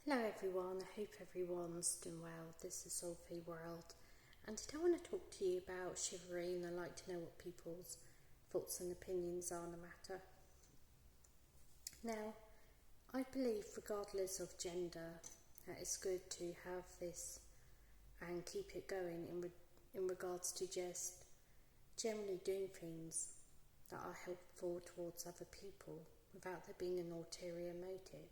Hello everyone, I hope everyone's doing well. This is Sophie World, and today I want to talk to you about chivalry, and I'd like to know what people's thoughts and opinions are on the matter. Now, I believe regardless of gender that it's good to have this and keep it going in regards to just generally doing things that are helpful towards other people without there being an ulterior motive.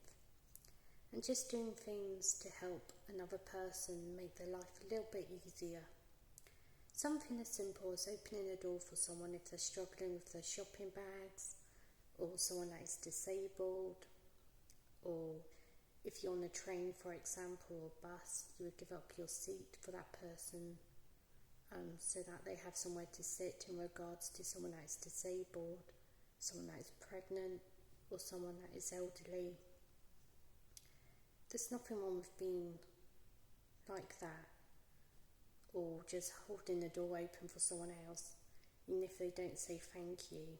And just doing things to help another person make their life a little bit easier. Something as simple as opening a door for someone if they're struggling with their shopping bags, or someone that is disabled, or if you're on a train, for example, or bus, you would give up your seat for that person so that they have somewhere to sit in regards to someone that is disabled, someone that is pregnant, or someone that is elderly. There's nothing wrong with being like that, or just holding the door open for someone else, even if they don't say thank you.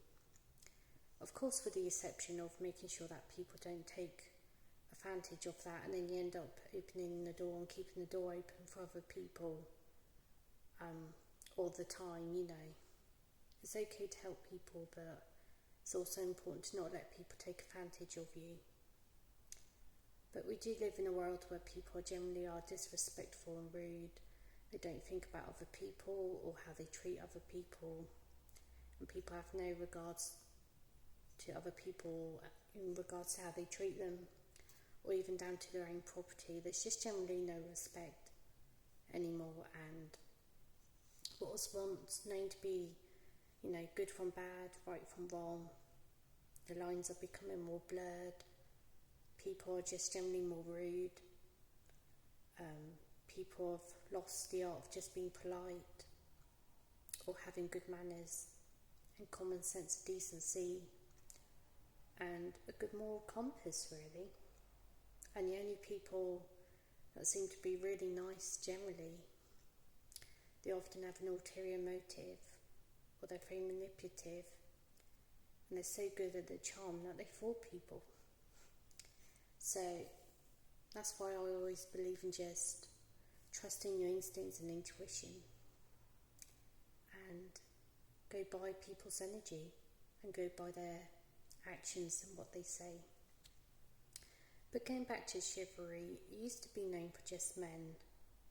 Of course, with the exception of making sure that people don't take advantage of that, and then you end up opening the door and keeping the door open for other people all the time, It's okay to help people, but it's also important to not let people take advantage of you. But we do live in a world where people generally are disrespectful and rude. They don't think about other people or how they treat other people. And people have no regards to other people in regards to how they treat them, or even down to their own property. There's just generally no respect anymore. And what was once known to be, good from bad, right from wrong, the lines are becoming more blurred. People are just generally more rude. People have lost the art of just being polite or having good manners and common sense of decency and a good moral compass, really. And the only people that seem to be really nice generally, they often have an ulterior motive, or they're very manipulative, and they're so good at the charm that they fool people. So that's why I always believe in just trusting your instincts and intuition, and go by people's energy and go by their actions and what they say. But going back to chivalry, it used to be known for just men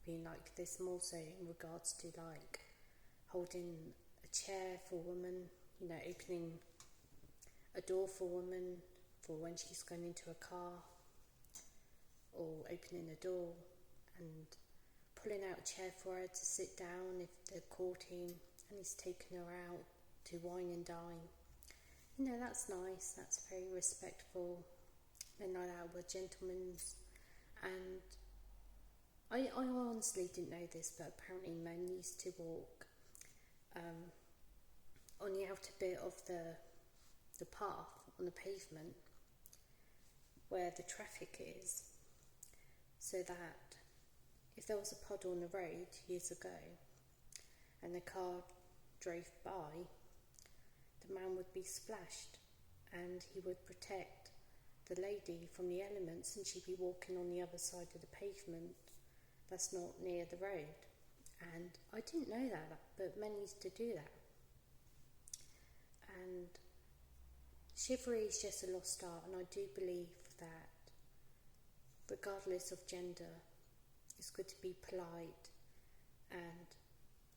being like this, more so in regards to like holding a chair for a woman, opening a door for a woman for when she's going into a car, or opening a door and pulling out a chair for her to sit down if they're courting and he's taken her out to wine and dine. That's nice, that's very respectful. Men like that were gentlemen. And I honestly didn't know this, but apparently men used to walk on the outer bit of the path on the pavement where the traffic is, so that if there was a puddle on the road years ago and the car drove by, the man would be splashed and he would protect the lady from the elements, and she'd be walking on the other side of the pavement that's not near the road. And I didn't know that, but men used to do that. And chivalry is just a lost art, and I do believe that regardless of gender, it's good to be polite, and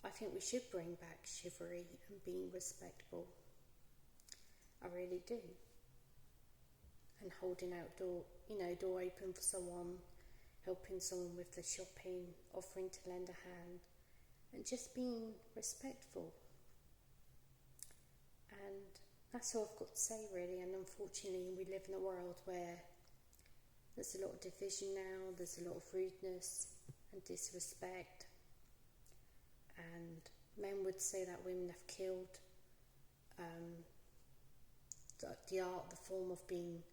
I think we should bring back chivalry and being respectful. I really do. And holding out door open for someone, helping someone with their shopping, offering to lend a hand, and just being respectful. And that's all I've got to say, really. And unfortunately, we live in a world where there's a lot of division now, there's a lot of rudeness and disrespect, and men would say that women have killed the art, the form of being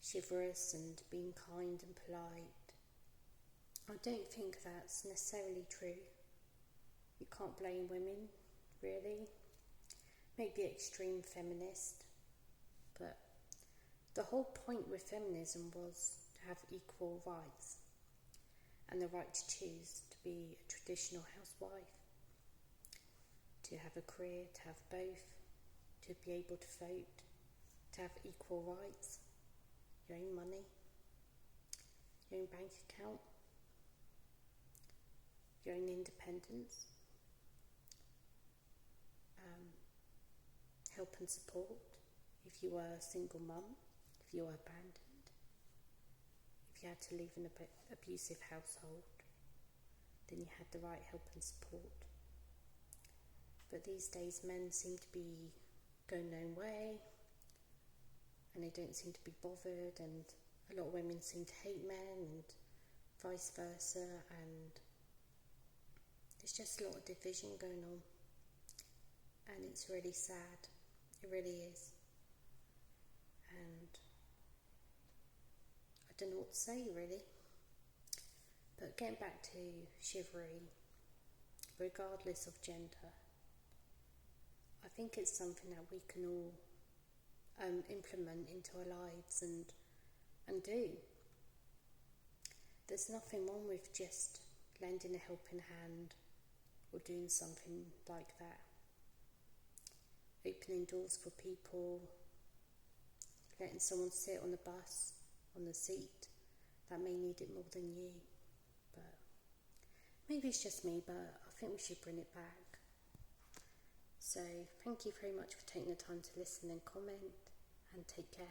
chivalrous and being kind and polite. I don't think that's necessarily true. You can't blame women, really. Maybe extreme feminist, but the whole point with feminism was to have equal rights and the right to choose to be a traditional housewife, to have a career, to have both, to be able to vote, to have equal rights, your own money, your own bank account, your own independence, help and support if you were a single mum, if you were abandoned, if you had to leave an abusive household, then you had the right help and support. But these days men seem to be going their own way, and they don't seem to be bothered, and a lot of women seem to hate men and vice versa, and there's just a lot of division going on, and it's really sad. It really is. And I don't know what to say really. But getting back to chivalry, regardless of gender, I think it's something that we can all implement into our lives and do. There's nothing wrong with just lending a helping hand or doing something like that. Opening doors for people, letting someone sit on the bus, on the seat, that may need it more than you. But maybe it's just me, but I think we should bring it back. So thank you very much for taking the time to listen and comment, and take care.